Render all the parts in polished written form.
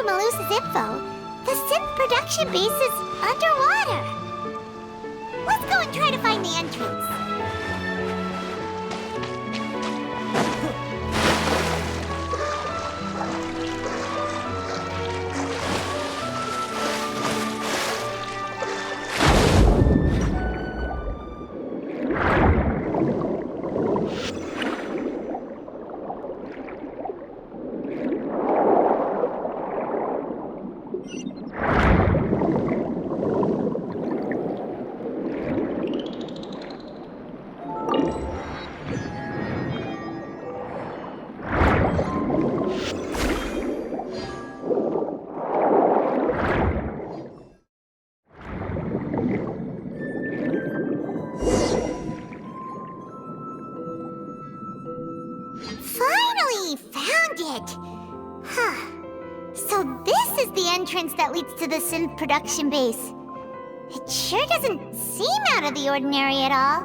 Maluse's info, the synth production base is underwater. Let's go and try to find the entrance. So this is the entrance that leads to the synth production base. It sure doesn't seem out of the ordinary at all.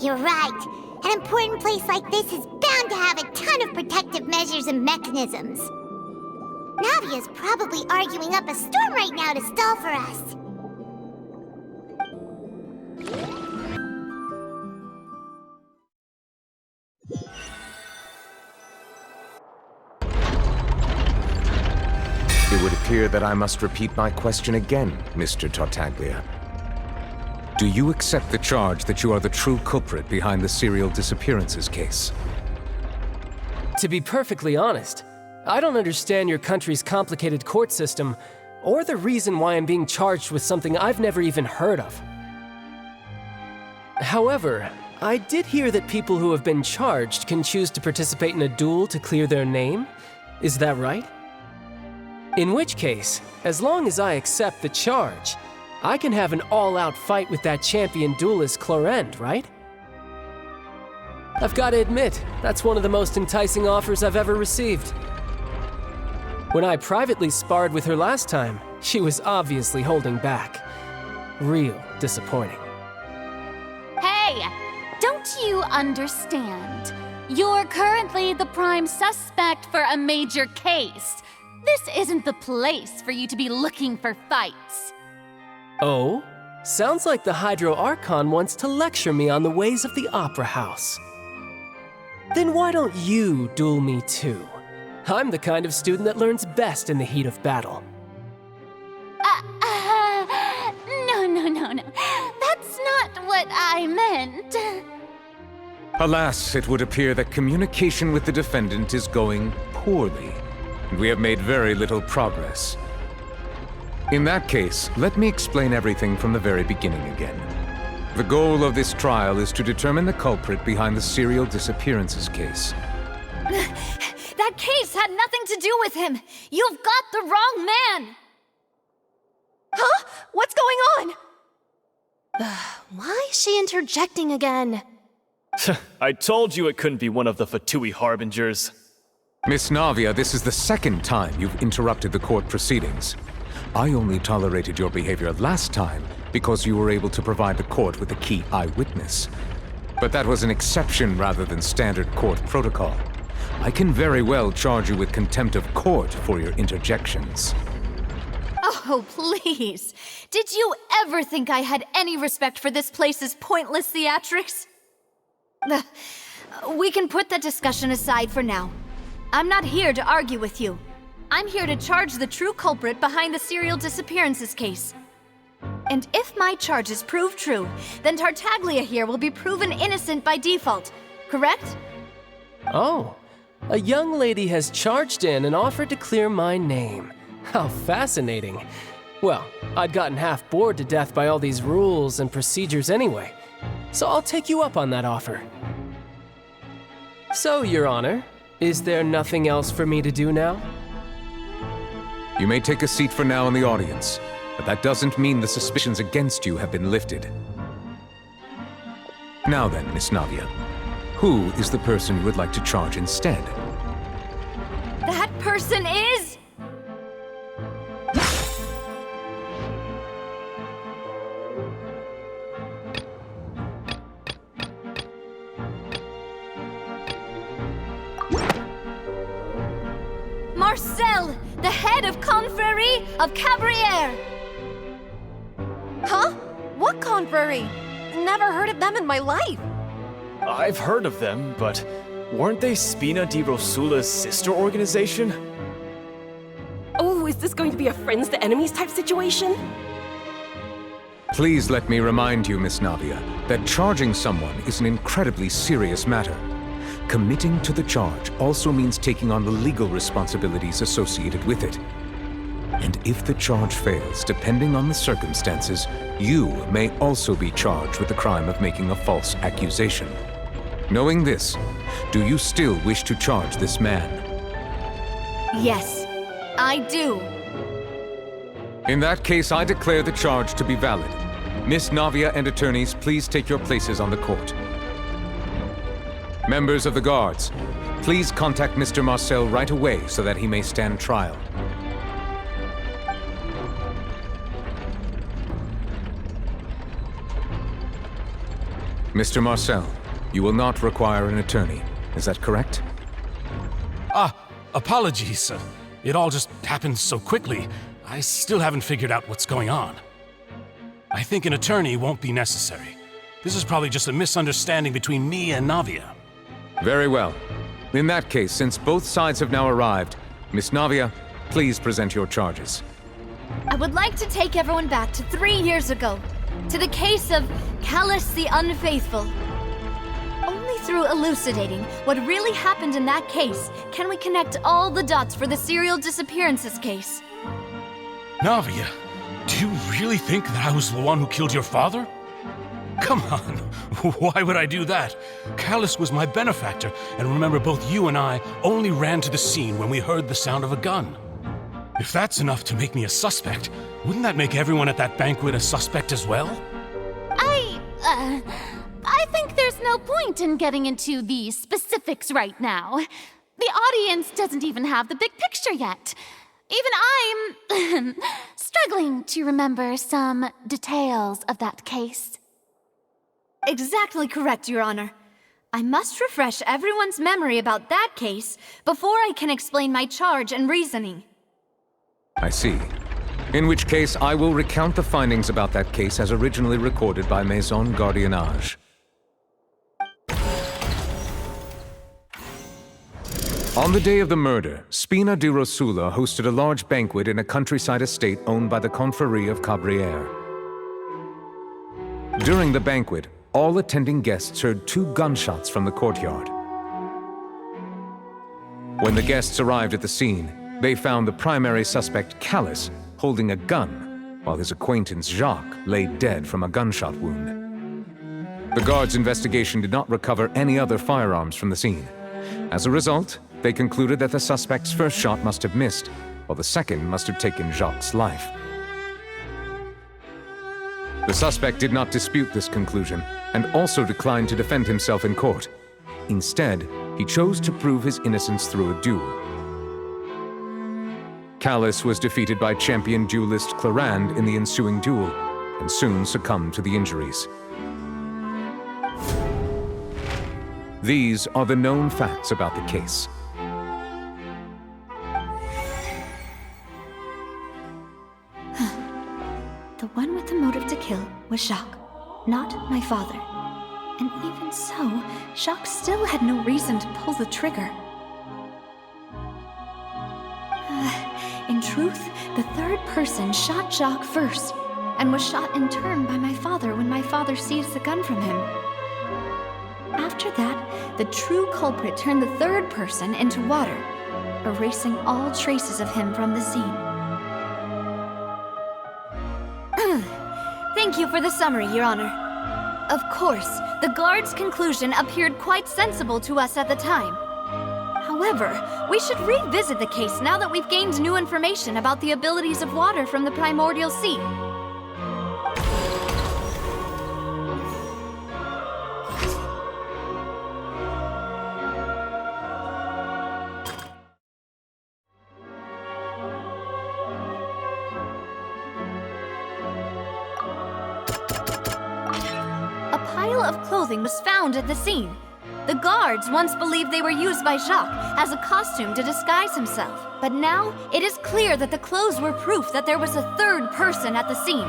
You're right. An important place like this is bound to have a ton of protective measures and mechanisms. Navia's probably arguing up a storm right now to stall for us. It would appear that I must repeat my question again, Mr. Tartaglia. Do you accept the charge that you are the true culprit behind the serial disappearances case? To be perfectly honest, I don't understand your country's complicated court system, or the reason why I'm being charged with something I've never even heard of. However, I did hear that people who have been charged can choose to participate in a duel to clear their name. Is that right? In which case, as long as I accept the charge, I can have an all-out fight with that champion duelist Clorend, right? I've got to admit, that's one of the most enticing offers I've ever received. When I privately sparred with her last time, she was obviously holding back. Real disappointing. Hey! Don't you understand? You're currently the prime suspect for a major case. This isn't the place for you to be looking for fights. Oh? Sounds like the Hydro Archon wants to lecture me on the ways of the Opera House. Then why don't you duel me too? I'm the kind of student that learns best in the heat of battle. No. That's not what I meant. Alas, it would appear that communication with the defendant is going poorly, and we have made very little progress. In that case, let me explain everything from the very beginning again. The goal of this trial is to determine the culprit behind the serial disappearances case. That case had nothing to do with him. You've got the wrong man. Huh? What's going on? Why is she interjecting again? I told you it couldn't be one of the Fatui Harbingers. Miss Navia, this is the second time you've interrupted the court proceedings. I only tolerated your behavior last time because you were able to provide the court with a key eyewitness. But that was an exception rather than standard court protocol. I can very well charge you with contempt of court for your interjections. Oh, please. Did you ever think I had any respect for this place's pointless theatrics? We can put that discussion aside for now. I'm not here to argue with you. I'm here to charge the true culprit behind the serial disappearances case. And if my charges prove true, then Tartaglia here will be proven innocent by default, correct? Oh, a young lady has charged in and offered to clear my name. How fascinating. Well, I'd gotten half bored to death by all these rules and procedures anyway, so I'll take you up on that offer. So, Your Honor, is there nothing else for me to do now? You may take a seat for now in the audience, but that doesn't mean the suspicions against you have been lifted. Now then, Miss Navia, who is the person you would like to charge instead? That person is... head of Confrérie of Cabriere. Huh? What confrérie? Never heard of them in my life. I've heard of them, but weren't they Spina di Rosula's sister organization? Oh, is this going to be a friends to enemies type situation? Please let me remind you, Miss Navia, that charging someone is an incredibly serious matter. Committing to the charge also means taking on the legal responsibilities associated with it. And if the charge fails, depending on the circumstances, you may also be charged with the crime of making a false accusation. Knowing this, do you still wish to charge this man? Yes, I do. In that case, I declare the charge to be valid. Miss Navia and attorneys, please take your places on the court. Members of the guards, please contact Mr. Marcel right away so that he may stand trial. Mr. Marcel, you will not require an attorney. Is that correct? Apologies. It all just happened so quickly. I still haven't figured out what's going on. I think an attorney won't be necessary. This is probably just a misunderstanding between me and Navia. Very well. In that case, since both sides have now arrived, Miss Navia, please present your charges. I would like to take everyone back to 3 years ago, to the case of Callus the Unfaithful. Only through elucidating what really happened in that case can we connect all the dots for the serial disappearances case. Navia, do you really think that I was the one who killed your father? Come on, why would I do that? Callus was my benefactor, and remember, both you and I only ran to the scene when we heard the sound of a gun. If that's enough to make me a suspect, wouldn't that make everyone at that banquet a suspect as well? I think there's no point in getting into the specifics right now. The audience doesn't even have the big picture yet. Even I'm struggling to remember some details of that case. Exactly correct, Your Honor. I must refresh everyone's memory about that case before I can explain my charge and reasoning. I see. In which case, I will recount the findings about that case as originally recorded by Maison Gardiennage. On the day of the murder, Spina di Rosula hosted a large banquet in a countryside estate owned by the Confrérie of Cabriere. During the banquet, all attending guests heard 2 gunshots from the courtyard. When the guests arrived at the scene, they found the primary suspect, Callus, holding a gun, while his acquaintance Jacques lay dead from a gunshot wound. The guards' investigation did not recover any other firearms from the scene. As a result, they concluded that the suspect's first shot must have missed, while the second must have taken Jacques' life. The suspect did not dispute this conclusion, and also declined to defend himself in court. Instead, he chose to prove his innocence through a duel. Callus was defeated by champion duelist Clarande in the ensuing duel, and soon succumbed to the injuries. These are the known facts about the case. The one with the motive to kill was Jacques, not my father. And even so, Jacques still had no reason to pull the trigger. In truth, the third person shot Jacques first, and was shot in turn by my father when my father seized the gun from him. After that, the true culprit turned the third person into water, erasing all traces of him from the scene. Thank you for the summary, Your Honor. Of course, the guard's conclusion appeared quite sensible to us at the time. However, we should revisit the case now that we've gained new information about the abilities of water from the primordial sea. A pile of clothing was found at the scene, The guards once believed they were used by Jacques as a costume to disguise himself. But now, it is clear that the clothes were proof that there was a third person at the scene,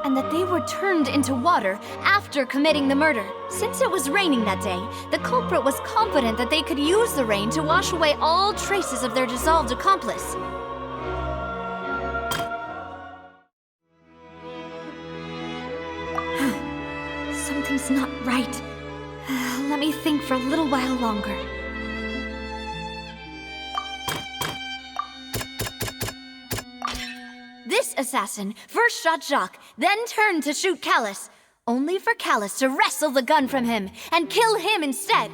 and that they were turned into water after committing the murder. Since it was raining that day, the culprit was confident that they could use the rain to wash away all traces of their dissolved accomplice. Something's not right. Let me think for a little while longer. This assassin first shot Jacques, then turned to shoot Callus, only for Callus to wrestle the gun from him and kill him instead.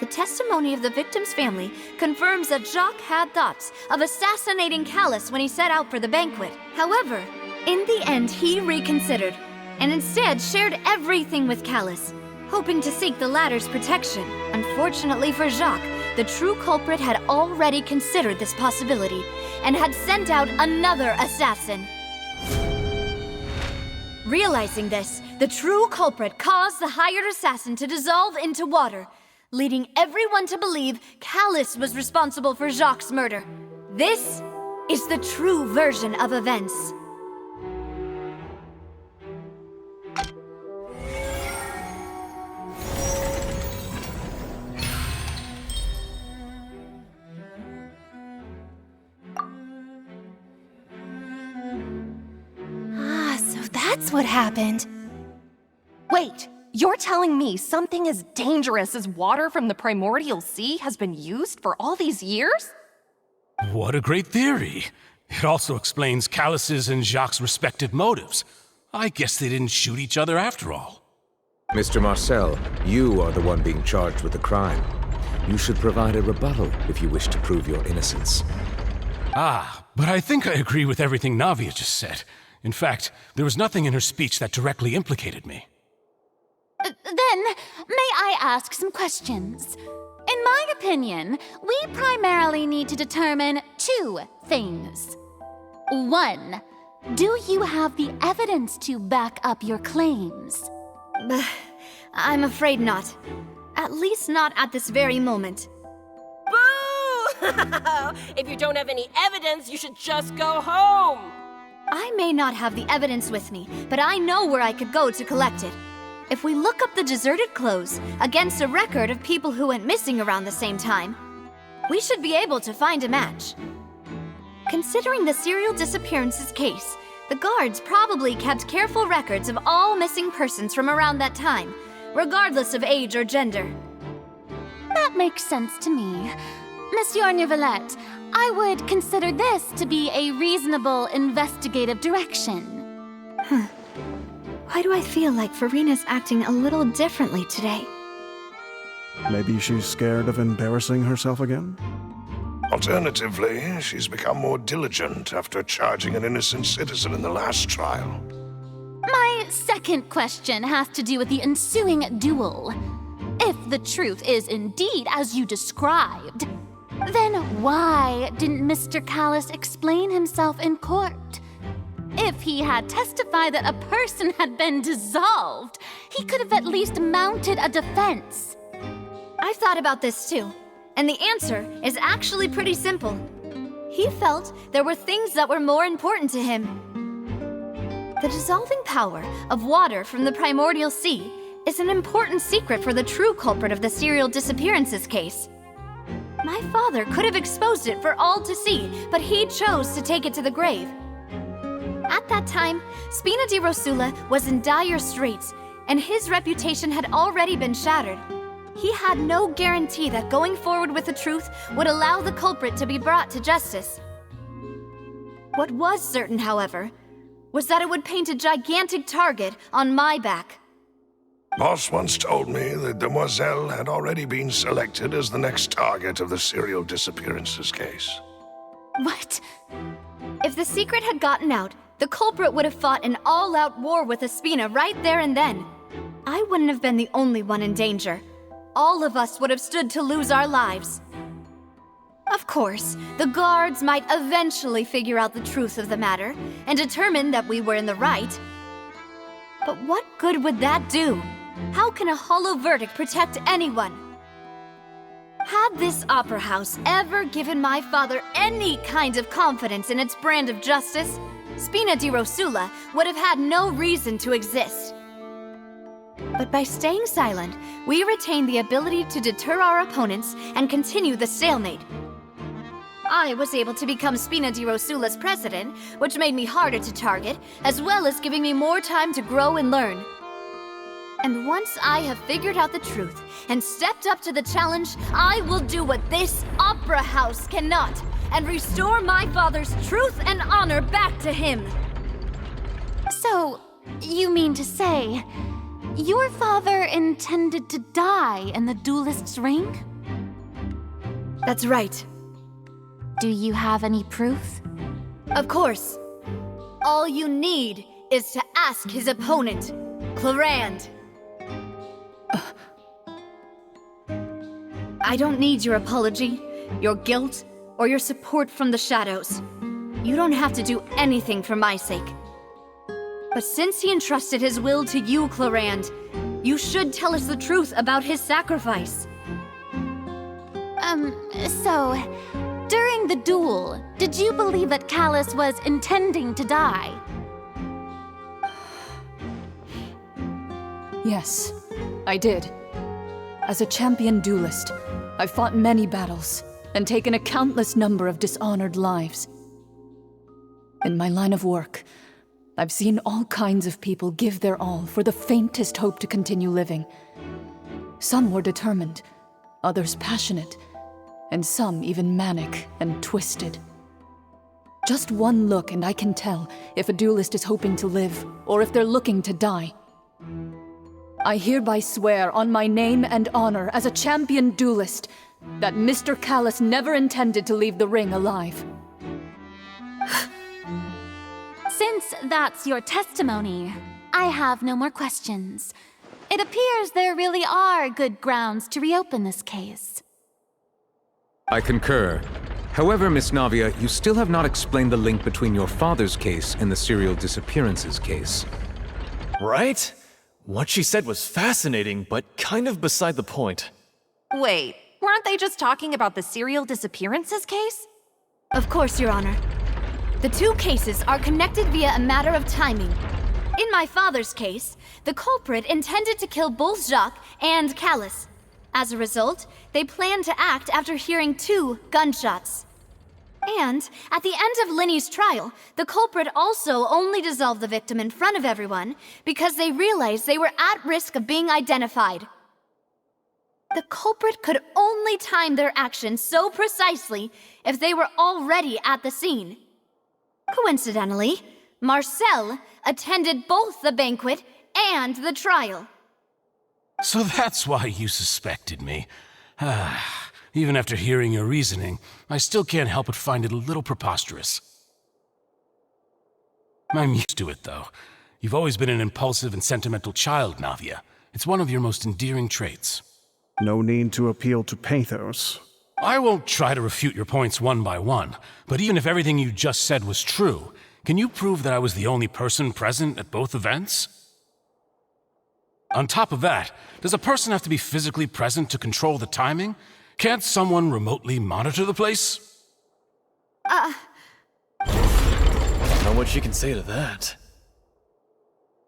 The testimony of the victim's family confirms that Jacques had thoughts of assassinating Callus when he set out for the banquet. However, in the end, he reconsidered, and instead shared everything with Callus, hoping to seek the latter's protection. Unfortunately for Jacques, the true culprit had already considered this possibility, and had sent out another assassin. Realizing this, the true culprit caused the hired assassin to dissolve into water, leading everyone to believe Callus was responsible for Jacques' murder. This is the true version of events. That's what happened. Wait, you're telling me something as dangerous as water from the primordial sea has been used for all these years? What a great theory. It also explains Callus's and Jacques' respective motives. I guess they didn't shoot each other after all. Mr. Marcel, you are the one being charged with the crime. You should provide a rebuttal if you wish to prove your innocence. But I think I agree with everything Navia just said. In fact, there was nothing in her speech that directly implicated me. Then, may I ask some questions? In my opinion, we primarily need to determine two things. One, do you have the evidence to back up your claims? I'm afraid not. At least not at this very moment. Boo! If you don't have any evidence, you should just go home! I may not have the evidence with me, but I know where I could go to collect it. If we look up the deserted clothes against a record of people who went missing around the same time, we should be able to find a match. Considering the serial disappearances case, the guards probably kept careful records of all missing persons from around that time, regardless of age or gender. That makes sense to me. Monsieur Neuvillette, I would consider this to be a reasonable investigative direction. Why do I feel like Farina's acting a little differently today? Maybe she's scared of embarrassing herself again? Alternatively, she's become more diligent after charging an innocent citizen in the last trial. My second question has to do with the ensuing duel. If the truth is indeed as you described, then why didn't Mr. Callus explain himself in court? If he had testified that a person had been dissolved, he could have at least mounted a defense. I've thought about this too, and the answer is actually pretty simple. He felt there were things that were more important to him. The dissolving power of water from the primordial sea is an important secret for the true culprit of the serial disappearances case. My father could have exposed it for all to see, but he chose to take it to the grave. At that time, Spina di Rosula was in dire straits, and his reputation had already been shattered. He had no guarantee that going forward with the truth would allow the culprit to be brought to justice. What was certain, however, was that it would paint a gigantic target on my back. Boss once told me that Demoiselle had already been selected as the next target of the serial disappearances case. What? If the secret had gotten out, the culprit would have fought an all-out war with Espina right there and then. I wouldn't have been the only one in danger. all of us would have stood to lose our lives. Of course, the guards might eventually figure out the truth of the matter and determine that we were in the right. But what good would that do? How can a hollow verdict protect anyone? Had this opera house ever given my father any kind of confidence in its brand of justice, Spina di Rosula would have had no reason to exist. But by staying silent, we retain the ability to deter our opponents and continue the stalemate. I was able to become Spina di Rosula's president, which made me harder to target, as well as giving me more time to grow and learn. And once I have figured out the truth and stepped up to the challenge, I will do what this opera house cannot, and restore my father's truth and honor back to him. So, you mean to say, your father intended to die in the duelist's ring? That's right. Do you have any proof? Of course. All you need is to ask his opponent, Clarand. I don't need your apology, your guilt, or your support from the shadows. You don't have to do anything for my sake. But since he entrusted his will to you, Clarand, you should tell us the truth about his sacrifice. So, during the duel, did you believe that Callus was intending to die? Yes, I did. As a champion duelist, I've fought many battles and taken a countless number of dishonored lives. In my line of work, I've seen all kinds of people give their all for the faintest hope to continue living. Some were determined, others passionate, and some even manic and twisted. Just one look and I can tell if a duelist is hoping to live or if they're looking to die. I hereby swear on my name and honor as a champion duelist that Mr. Callus never intended to leave the ring alive. Since that's your testimony, I have no more questions. It appears there really are good grounds to reopen this case. I concur. However, Miss Navia, you still have not explained the link between your father's case and the serial disappearances case. Right? What she said was fascinating, but kind of beside the point. Wait, weren't they just talking about the serial disappearances case? Of course, Your Honor. The two cases are connected via a matter of timing. In my father's case, the culprit intended to kill both Jacques and Callus. As a result, they planned to act after hearing 2 gunshots. And at the end of Linny's trial, the culprit also only dissolved the victim in front of everyone because they realized they were at risk of being identified. The culprit could only time their actions so precisely if they were already at the scene. Coincidentally, Marcel attended both the banquet and the trial. So that's why you suspected me. Even after hearing your reasoning, I still can't help but find it a little preposterous. I'm used to it, though. You've always been an impulsive and sentimental child, Navia. It's one of your most endearing traits. No need to appeal to pathos. I won't try to refute your points one by one, but even if everything you just said was true, can you prove that I was the only person present at both events? On top of that, does a person have to be physically present to control the timing? Can't someone remotely monitor the place? I don't know what she can say to that.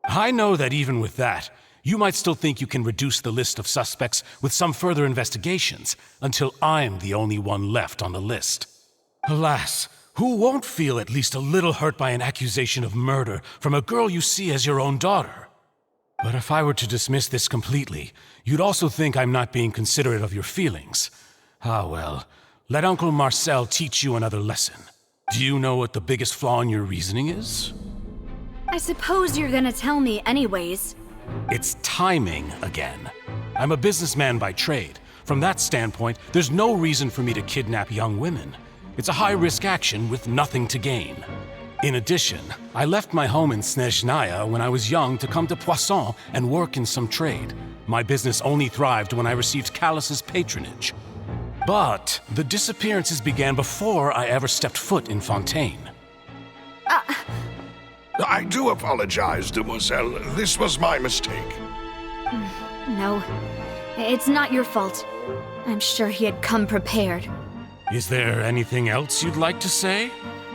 I know that even with that, you might still think you can reduce the list of suspects with some further investigations, until I'm the only one left on the list. Alas, who won't feel at least a little hurt by an accusation of murder from a girl you see as your own daughter? But if I were to dismiss this completely, you'd also think I'm not being considerate of your feelings. Ah well, let Uncle Marcel teach you another lesson. Do you know what the biggest flaw in your reasoning is? I suppose you're gonna tell me anyways. It's timing again. I'm a businessman by trade. From that standpoint, there's no reason for me to kidnap young women. It's a high-risk action with nothing to gain. In addition, I left my home in Snezhnaya when I was young to come to Poisson and work in some trade. My business only thrived when I received Callus's patronage. But the disappearances began before I ever stepped foot in Fontaine. I do apologize, Demoiselle. This was my mistake. No, it's not your fault. I'm sure he had come prepared. Is there anything else you'd like to say?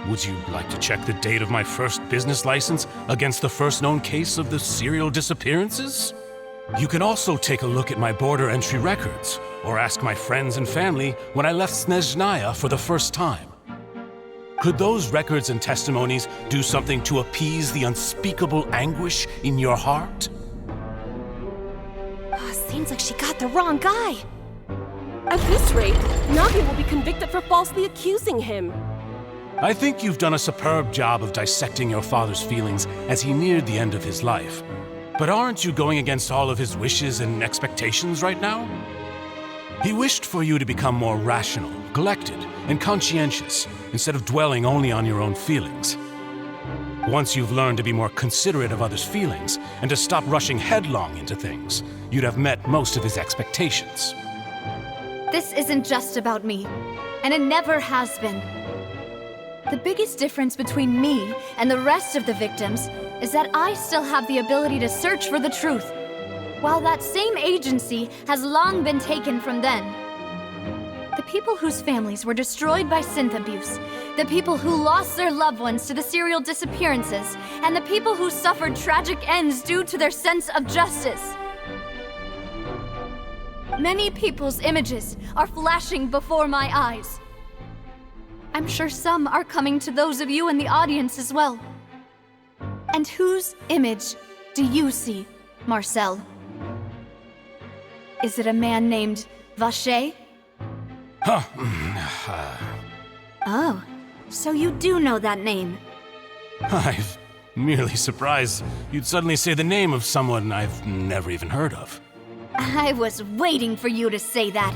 Would you like to check the date of my first business license against the first known case of the serial disappearances? You can also take a look at my border entry records, or ask my friends and family when I left Snezhnaya for the first time. Could those records and testimonies do something to appease the unspeakable anguish in your heart? Seems like she got the wrong guy. At this rate, Navia will be convicted for falsely accusing him. I think you've done a superb job of dissecting your father's feelings as he neared the end of his life. But aren't you going against all of his wishes and expectations right now? He wished for you to become more rational, collected, and conscientious, instead of dwelling only on your own feelings. Once you've learned to be more considerate of others' feelings, and to stop rushing headlong into things, you'd have met most of his expectations. This isn't just about me, and it never has been. The biggest difference between me and the rest of the victims is that I still have the ability to search for the truth, while that same agency has long been taken from them. The people whose families were destroyed by synth abuse, the people who lost their loved ones to the serial disappearances, and the people who suffered tragic ends due to their sense of justice. Many people's images are flashing before my eyes. I'm sure some are coming to those of you in the audience as well. And whose image do you see, Marcel? Is it a man named Vacher? Oh, so you do know that name. I'm merely surprised you'd suddenly say the name of someone I've never even heard of. I was waiting for you to say that.